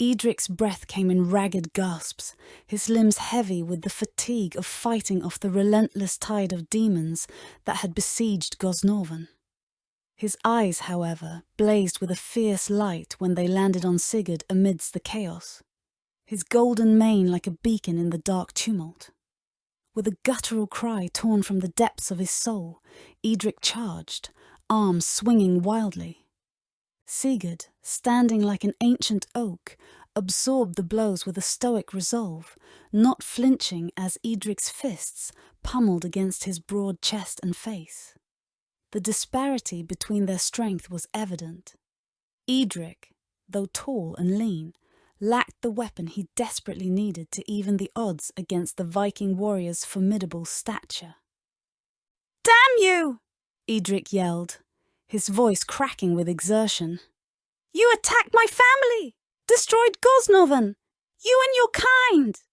Eadric's breath came in ragged gasps, his limbs heavy with the fatigue of fighting off the relentless tide of demons that had besieged Gosnorven. His eyes, however, blazed with a fierce light when they landed on Sigurd amidst the chaos, his golden mane like a beacon in the dark tumult. With a guttural cry torn from the depths of his soul, Eadric charged, arms swinging wildly. Sigurd, standing like an ancient oak, absorbed the blows with a stoic resolve, not flinching as Eadric's fists pummeled against his broad chest and face. The disparity between their strength was evident. Eadric, though tall and lean, lacked the weapon he desperately needed to even the odds against the Viking warrior's formidable stature. "Damn you!" Eadric yelled, his voice cracking with exertion. "You attacked my family! Destroyed Gosnorven! You and your kind!"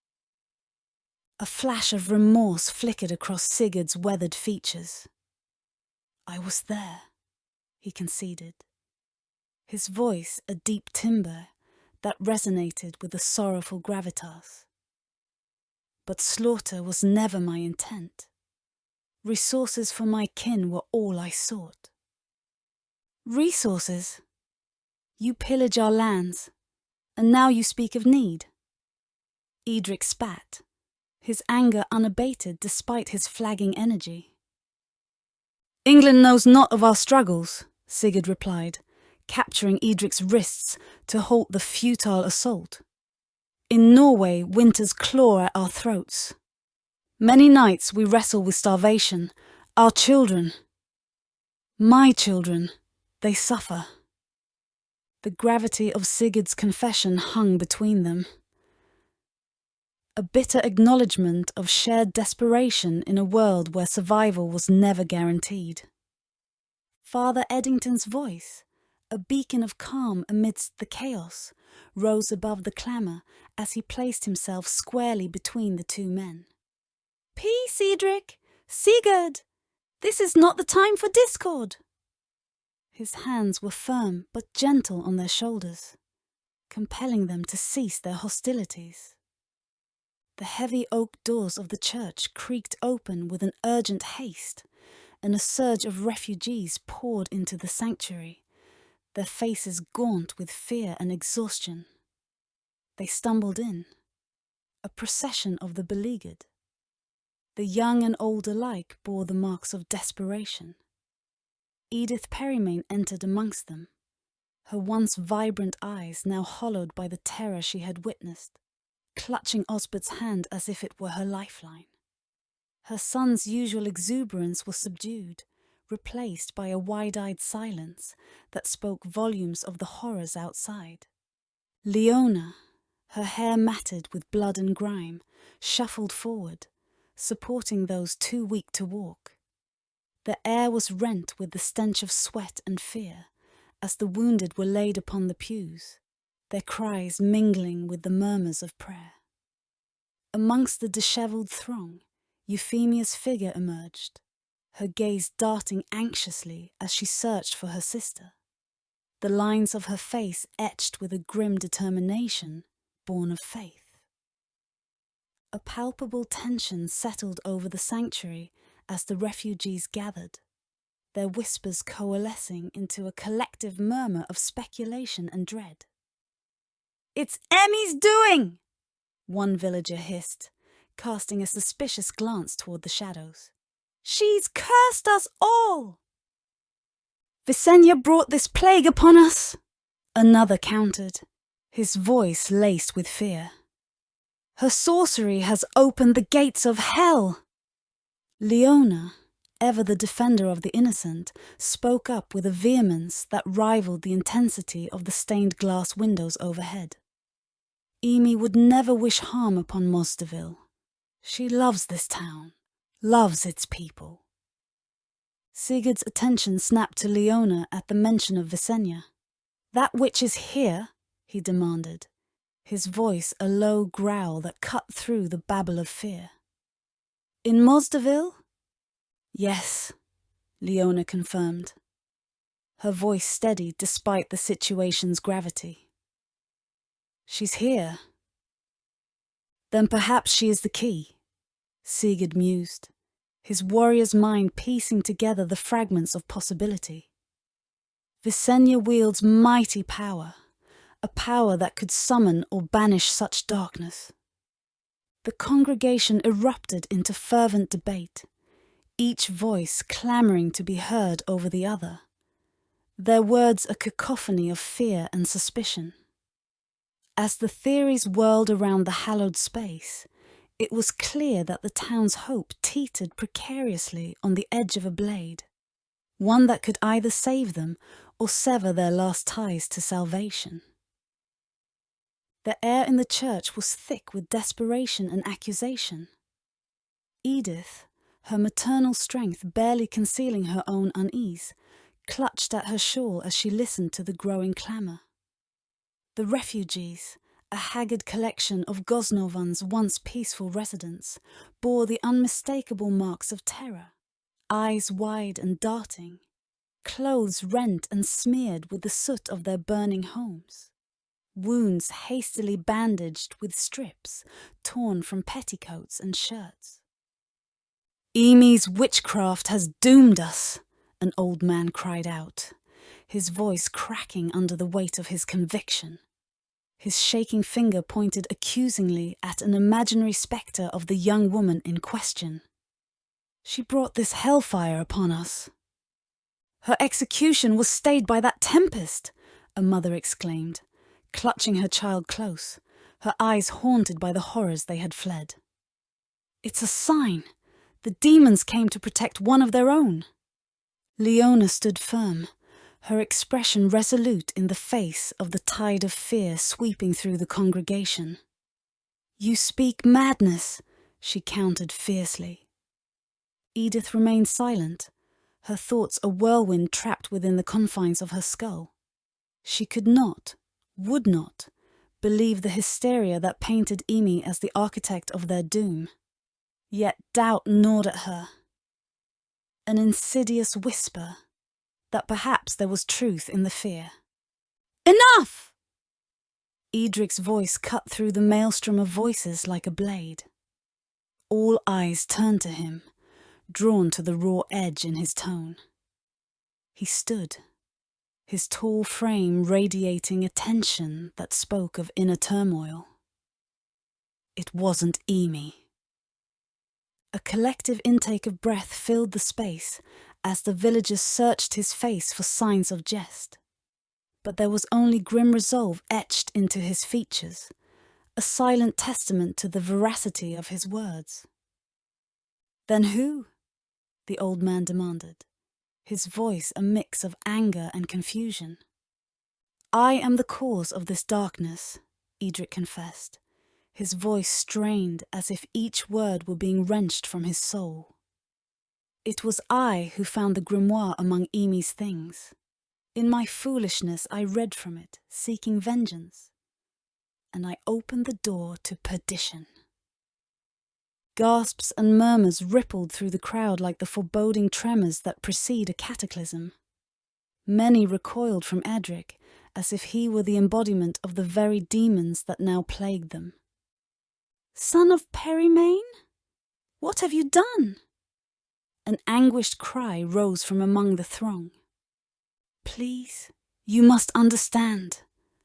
A flash of remorse flickered across Sigurd's weathered features. "I was there," he conceded, his voice a deep timbre that resonated with a sorrowful gravitas. "But slaughter was never my intent. Resources for my kin were all I sought." "Resources? You pillage our lands, and now you speak of need." Eadric spat, his anger unabated despite his flagging energy. "England knows not of our struggles," Sigurd replied, capturing Eadric's wrists to halt the futile assault. "In Norway, winters claw at our throats. Many nights we wrestle with starvation. Our children, my children, they suffer." The gravity of Sigurd's confession hung between them. A bitter acknowledgement of shared desperation in a world where survival was never guaranteed. Father Eddington's voice, a beacon of calm amidst the chaos, rose above the clamour as he placed himself squarely between the two men. "Peace, Eadric! Sigurd! This is not the time for discord!" His hands were firm but gentle on their shoulders, compelling them to cease their hostilities. The heavy oak doors of the church creaked open with an urgent haste, and a surge of refugees poured into the sanctuary, their faces gaunt with fear and exhaustion. They stumbled in, a procession of the beleaguered. The young and old alike bore the marks of desperation. Edith Perrymane entered amongst them, her once vibrant eyes now hollowed by the terror she had witnessed, clutching Osbert's hand as if it were her lifeline. Her son's usual exuberance was subdued, replaced by a wide-eyed silence that spoke volumes of the horrors outside. Leona, her hair matted with blood and grime, shuffled forward, supporting those too weak to walk. The air was rent with the stench of sweat and fear as the wounded were laid upon the pews, their cries mingling with the murmurs of prayer. Amongst the dishevelled throng, Euphemia's figure emerged, her gaze darting anxiously as she searched for her sister, the lines of her face etched with a grim determination born of faith. A palpable tension settled over the sanctuary as the refugees gathered, their whispers coalescing into a collective murmur of speculation and dread. "It's Emmie's doing!" one villager hissed, casting a suspicious glance toward the shadows. "She's cursed us all!" "Visenya brought this plague upon us!" another countered, his voice laced with fear. "Her sorcery has opened the gates of hell!" Leona, ever the defender of the innocent, spoke up with a vehemence that rivaled the intensity of the stained glass windows overhead. Emie would never wish harm upon Mozdeville. She loves this town, loves its people. Sigurd's attention snapped to Leona at the mention of Visenya. "That witch is here," he demanded, his voice a low growl that cut through the babble of fear. "In Mozdeville?" "Yes," Leona confirmed, her voice steady despite the situation's gravity. She's here. Then perhaps she is the key, Sigurd mused, his warrior's mind piecing together the fragments of possibility. Visenya wields mighty power, a power that could summon or banish such darkness. The congregation erupted into fervent debate, each voice clamouring to be heard over the other, their words a cacophony of fear and suspicion. As the theories whirled around the hallowed space, it was clear that the town's hope teetered precariously on the edge of a blade, one that could either save them or sever their last ties to salvation. The air in the church was thick with desperation and accusation. Edith, her maternal strength barely concealing her own unease, clutched at her shawl as she listened to the growing clamour. The refugees, a haggard collection of Gosnovan's once peaceful residents, bore the unmistakable marks of terror, eyes wide and darting, clothes rent and smeared with the soot of their burning homes, wounds hastily bandaged with strips torn from petticoats and shirts. "Emie's witchcraft has doomed us," an old man cried out, his voice cracking under the weight of his conviction. His shaking finger pointed accusingly at an imaginary spectre of the young woman in question. "She brought this hellfire upon us." "Her execution was stayed by that tempest," a mother exclaimed, clutching her child close, her eyes haunted by the horrors they had fled. "It's a sign. The demons came to protect one of their own." Leona stood firm, her expression resolute in the face of the tide of fear sweeping through the congregation. "You speak madness," she countered fiercely. Edith remained silent, her thoughts a whirlwind trapped within the confines of her skull. She could not, would not, believe the hysteria that painted Emie as the architect of their doom. Yet doubt gnawed at her. An insidious whisper that perhaps there was truth in the fear. "Enough!" Eadric's voice cut through the maelstrom of voices like a blade. All eyes turned to him, drawn to the raw edge in his tone. He stood, his tall frame radiating a tension that spoke of inner turmoil. It wasn't Emie. A collective intake of breath filled the space as the villagers searched his face for signs of jest. But there was only grim resolve etched into his features, a silent testament to the veracity of his words. "Then who?" the old man demanded, his voice a mix of anger and confusion. "I am the cause of this darkness," Eadric confessed, his voice strained as if each word were being wrenched from his soul. "It was I who found the grimoire among Emie's things. In my foolishness I read from it, seeking vengeance, and I opened the door to perdition." Gasps and murmurs rippled through the crowd like the foreboding tremors that precede a cataclysm. Many recoiled from Eadric, as if he were the embodiment of the very demons that now plagued them. "Son of Perrymane? What have you done?" An anguished cry rose from among the throng. "Please, you must understand,"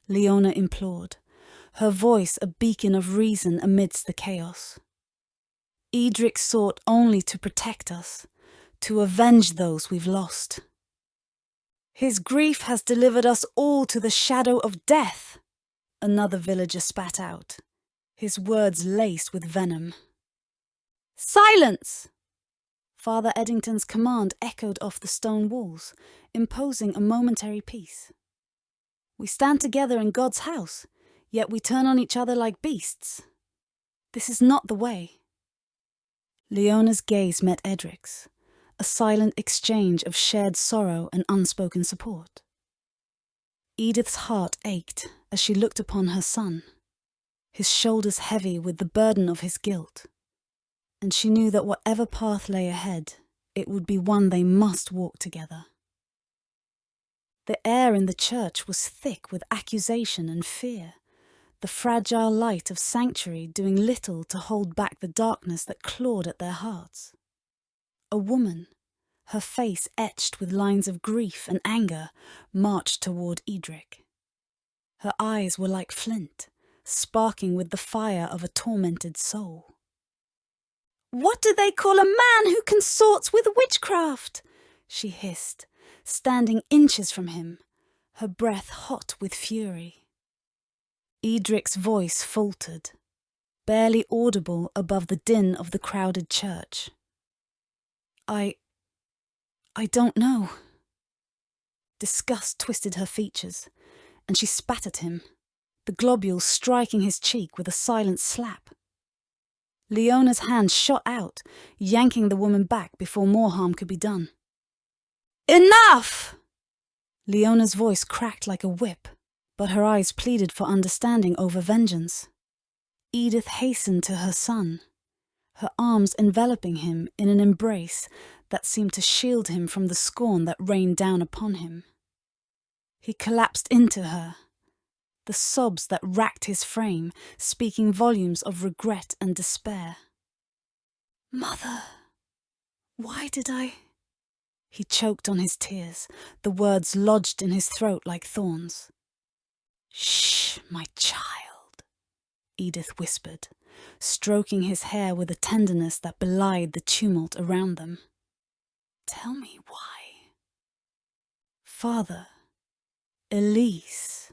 Leona implored, her voice a beacon of reason amidst the chaos. "Eadric sought only to protect us, to avenge those we've lost. His grief has delivered us all to the shadow of death," another villager spat out, his words laced with venom. "Silence!" Father Eddington's command echoed off the stone walls, imposing a momentary peace. "We stand together in God's house, yet we turn on each other like beasts. This is not the way." Leona's gaze met Eadric's, a silent exchange of shared sorrow and unspoken support. Edith's heart ached as she looked upon her son, his shoulders heavy with the burden of his guilt, and she knew that whatever path lay ahead, it would be one they must walk together. The air in the church was thick with accusation and fear, the fragile light of sanctuary doing little to hold back the darkness that clawed at their hearts. A woman, her face etched with lines of grief and anger, marched toward Eadric. Her eyes were like flint, sparking with the fire of a tormented soul. "What do they call a man who consorts with witchcraft?" she hissed, standing inches from him, her breath hot with fury. Eadric's voice faltered, barely audible above the din of the crowded church. I don't know." Disgust twisted her features, and she spat at him, the globules striking his cheek with a silent slap. Leona's hand shot out, yanking the woman back before more harm could be done. "Enough!" Leona's voice cracked like a whip, but her eyes pleaded for understanding over vengeance. Edith hastened to her son, her arms enveloping him in an embrace that seemed to shield him from the scorn that rained down upon him. He collapsed into her, the sobs that racked his frame speaking volumes of regret and despair. "Mother, why did I—" He choked on his tears, the words lodged in his throat like thorns. "Shh, my child," Edith whispered, stroking his hair with a tenderness that belied the tumult around them. "Tell me why." "Father, Elise."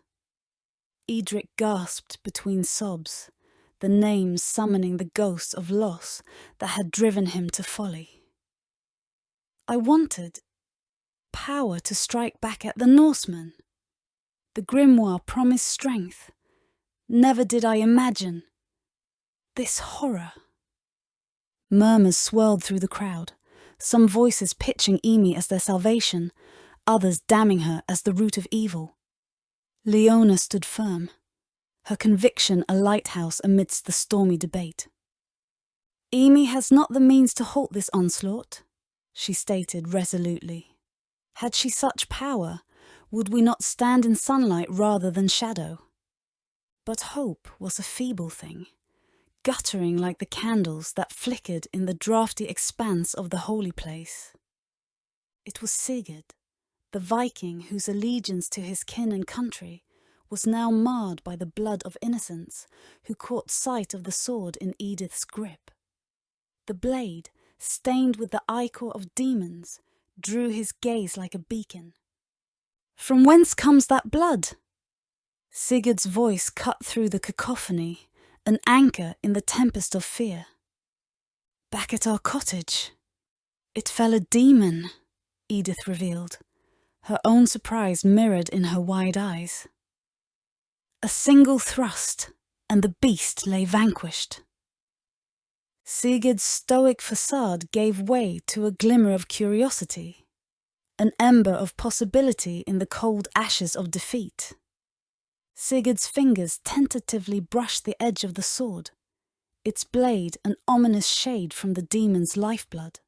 Eadric gasped between sobs, the names summoning the ghosts of loss that had driven him to folly. "I wanted power to strike back at the Norsemen. The grimoire promised strength. Never did I imagine this horror." Murmurs swirled through the crowd, some voices pitching Emie as their salvation, others damning her as the root of evil. Leona stood firm, her conviction a lighthouse amidst the stormy debate. "Emie has not the means to halt this onslaught," she stated resolutely. "Had she such power, would we not stand in sunlight rather than shadow? But hope was a feeble thing, guttering like the candles that flickered in the draughty expanse of the holy place. It was Sigurd, the Viking whose allegiance to his kin and country was now marred by the blood of innocents, who caught sight of the sword in Edith's grip. The blade, stained with the ichor of demons, drew his gaze like a beacon. "From whence comes that blood?" Sigurd's voice cut through the cacophony, an anchor in the tempest of fear. "Back at our cottage. It fell a demon," Edith revealed, her own surprise mirrored in her wide eyes. "A single thrust, and the beast lay vanquished." Sigurd's stoic facade gave way to a glimmer of curiosity, an ember of possibility in the cold ashes of defeat. Sigurd's fingers tentatively brushed the edge of the sword, its blade an ominous shade from the demon's lifeblood.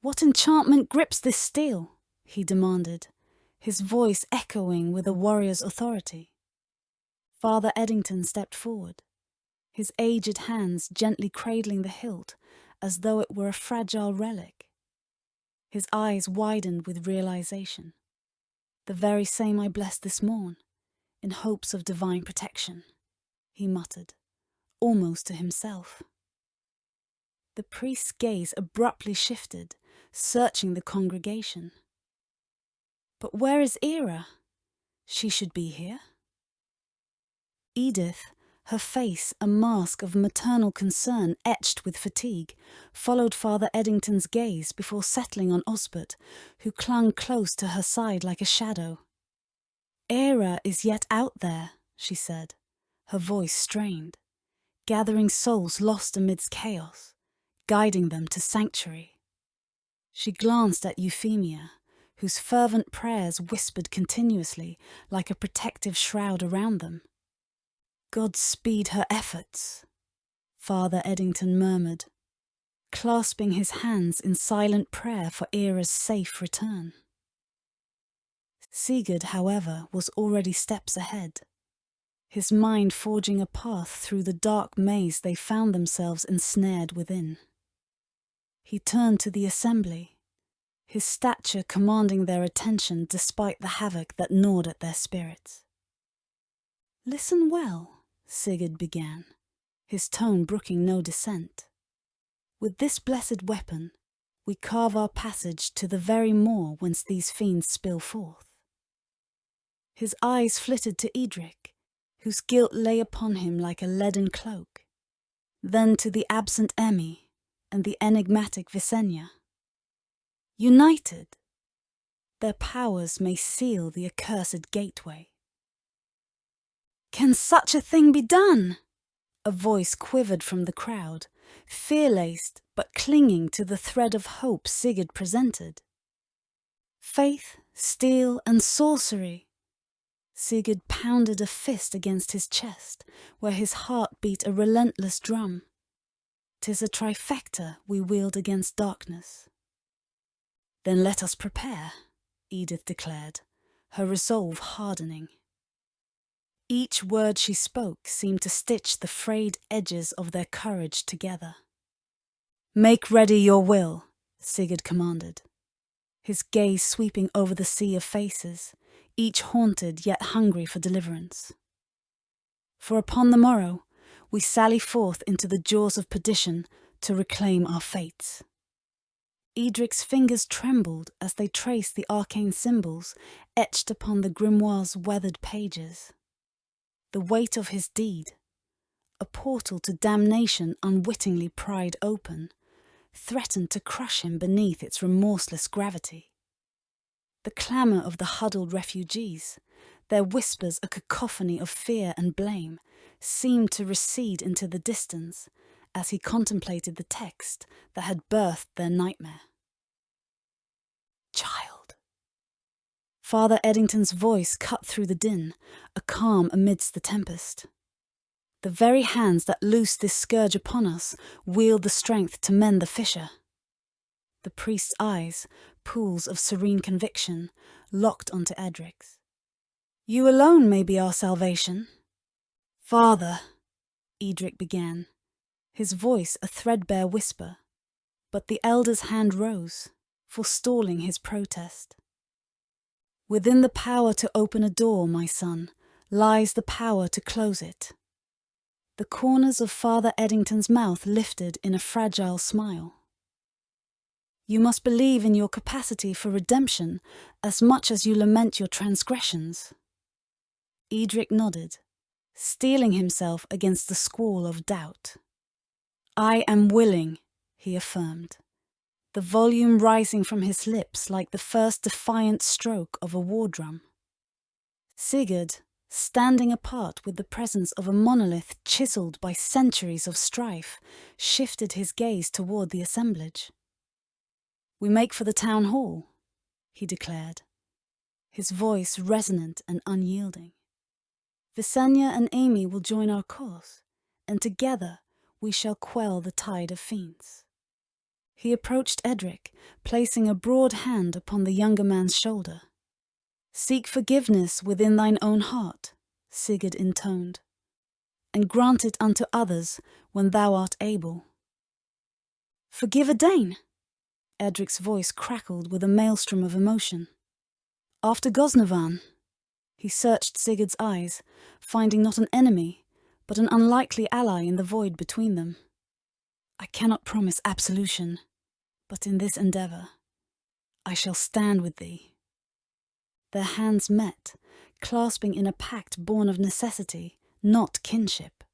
"What enchantment grips this steel?" he demanded, his voice echoing with a warrior's authority. Father Eddington stepped forward, his aged hands gently cradling the hilt as though it were a fragile relic. His eyes widened with realization. "The very same I blessed this morn, in hopes of divine protection," he muttered, almost to himself. The priest's gaze abruptly shifted, searching the congregation. "But where is Era? She should be here." Edith, her face a mask of maternal concern etched with fatigue, followed Father Eddington's gaze before settling on Osbert, who clung close to her side like a shadow. "Era is yet out there," she said, her voice strained, gathering souls lost amidst chaos, guiding them to sanctuary. She glanced at Euphemia, whose fervent prayers whispered continuously like a protective shroud around them. "God speed her efforts," Father Eddington murmured, clasping his hands in silent prayer for Era's safe return. Sigurd, however, was already steps ahead. his mind forging a path through the dark maze they found themselves ensnared within. He turned to the assembly, his stature commanding their attention despite the havoc that gnawed at their spirits. "Listen well," Sigurd began, his tone brooking no dissent. "With this blessed weapon, we carve our passage to the very moor whence these fiends spill forth." His eyes flitted to Eadric, whose guilt lay upon him like a leaden cloak, then to the absent Emie and the enigmatic Visenya. United, their powers may seal the accursed gateway. "Can such a thing be done?" A voice quivered from the crowd, fear-laced but clinging to the thread of hope Sigurd presented. "Faith, steel, and sorcery." Sigurd pounded a fist against his chest, where his heart beat a relentless drum. "'Tis a trifecta we wield against darkness." "Then let us prepare," Edith declared, her resolve hardening. Each word she spoke seemed to stitch the frayed edges of their courage together. "Make ready your will," Sigurd commanded, his gaze sweeping over the sea of faces, each haunted yet hungry for deliverance. "For upon the morrow we sally forth into the jaws of perdition to reclaim our fates." Eadric's fingers trembled as they traced the arcane symbols etched upon the grimoire's weathered pages. The weight of his deed, a portal to damnation unwittingly pried open, threatened to crush him beneath its remorseless gravity. The clamour of the huddled refugees, their whispers a cacophony of fear and blame, seemed to recede into the distance as he contemplated the text that had birthed their nightmare. "Child." Father Eddington's voice cut through the din, a calm amidst the tempest. "The very hands that loosed this scourge upon us wield the strength to mend the fissure." The priest's eyes, pools of serene conviction, locked onto Eadric's. "You alone may be our salvation." "Father," Eadric began, his voice a threadbare whisper, but the elder's hand rose, forestalling his protest. "Within the power to open a door, my son, lies the power to close it." The corners of Father Eddington's mouth lifted in a fragile smile. "You must believe in your capacity for redemption as much as you lament your transgressions." Eadric nodded, steeling himself against the squall of doubt. "I am willing," he affirmed, the volume rising from his lips like the first defiant stroke of a war drum. Sigurd, standing apart with the presence of a monolith chiselled by centuries of strife, shifted his gaze toward the assemblage. "We make for the town hall," he declared, his voice resonant and unyielding. "Visenya and Emie will join our cause, and together we shall quell the tide of fiends." He approached Eadric, placing a broad hand upon the younger man's shoulder. "Seek forgiveness within thine own heart," Sigurd intoned, "and grant it unto others when thou art able." "Forgive a Dane?" Eadric's voice crackled with a maelstrom of emotion. "After Gosnovan?" He searched Sigurd's eyes, finding not an enemy, but an unlikely ally in the void between them. "I cannot promise absolution, but in this endeavour, I shall stand with thee." Their hands met, clasping in a pact born of necessity, not kinship.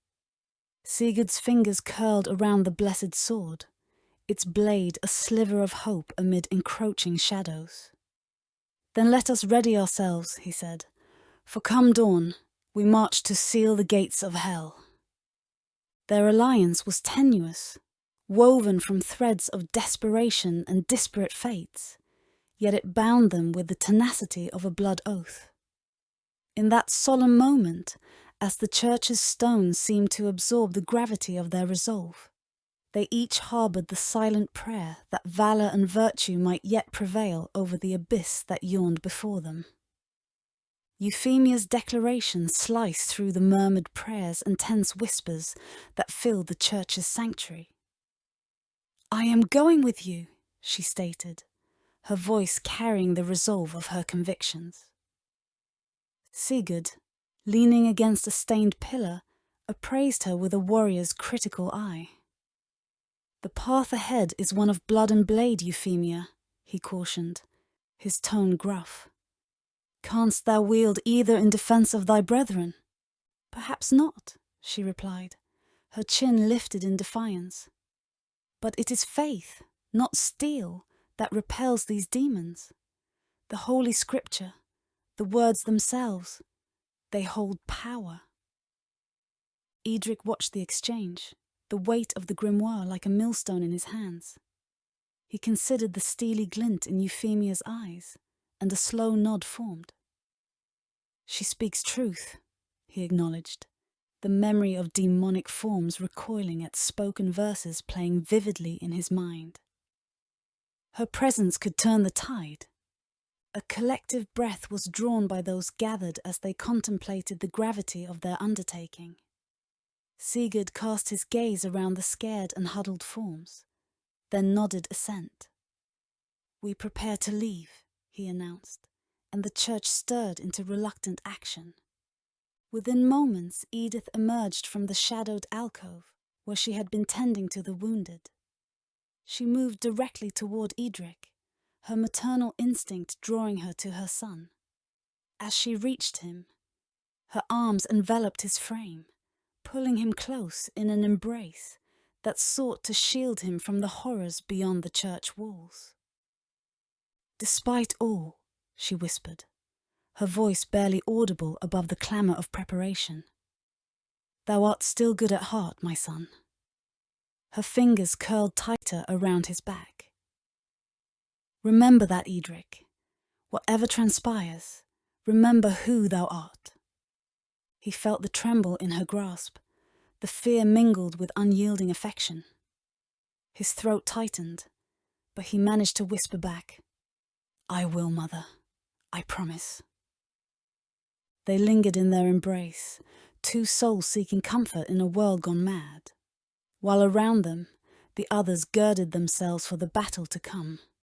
Sigurd's fingers curled around the blessed sword, its blade a sliver of hope amid encroaching shadows. "Then let us ready ourselves," he said, "for come dawn, we march to seal the gates of hell." Their alliance was tenuous, woven from threads of desperation and disparate fates, yet it bound them with the tenacity of a blood oath. In that solemn moment, as the church's stones seemed to absorb the gravity of their resolve, they each harboured the silent prayer that valour and virtue might yet prevail over the abyss that yawned before them. Euphemia's declaration sliced through the murmured prayers and tense whispers that filled the church's sanctuary. "I am going with you," she stated, her voice carrying the resolve of her convictions. Sigurd, leaning against a stained pillar, appraised her with a warrior's critical eye. "The path ahead is one of blood and blade, Euphemia," he cautioned, his tone gruff. "Canst thou wield either in defence of thy brethren?" "Perhaps not," she replied, her chin lifted in defiance. "But it is faith, not steel, that repels these demons. The Holy Scripture, the words themselves, they hold power." Eadric watched the exchange, the weight of the grimoire like a millstone in his hands. He considered the steely glint in Euphemia's eyes, and a slow nod formed. "She speaks truth," he acknowledged, the memory of demonic forms recoiling at spoken verses playing vividly in his mind. Her presence could turn the tide. A collective breath was drawn by those gathered as they contemplated the gravity of their undertaking. Sigurd cast his gaze around the scared and huddled forms, then nodded assent. "We prepare to leave," he announced, and the church stirred into reluctant action. Within moments, Edith emerged from the shadowed alcove where she had been tending to the wounded. She moved directly toward Eadric, her maternal instinct drawing her to her son. As she reached him, her arms enveloped his frame, pulling him close in an embrace that sought to shield him from the horrors beyond the church walls. "Despite all," she whispered, her voice barely audible above the clamour of preparation, "thou art still good at heart, my son." Her fingers curled tighter around his back. "Remember that, Eadric. Whatever transpires, remember who thou art." He felt the tremble in her grasp, the fear mingled with unyielding affection. His throat tightened, but he managed to whisper back, "I will, mother. I promise." They lingered in their embrace, two souls seeking comfort in a world gone mad, while around them, the others girded themselves for the battle to come.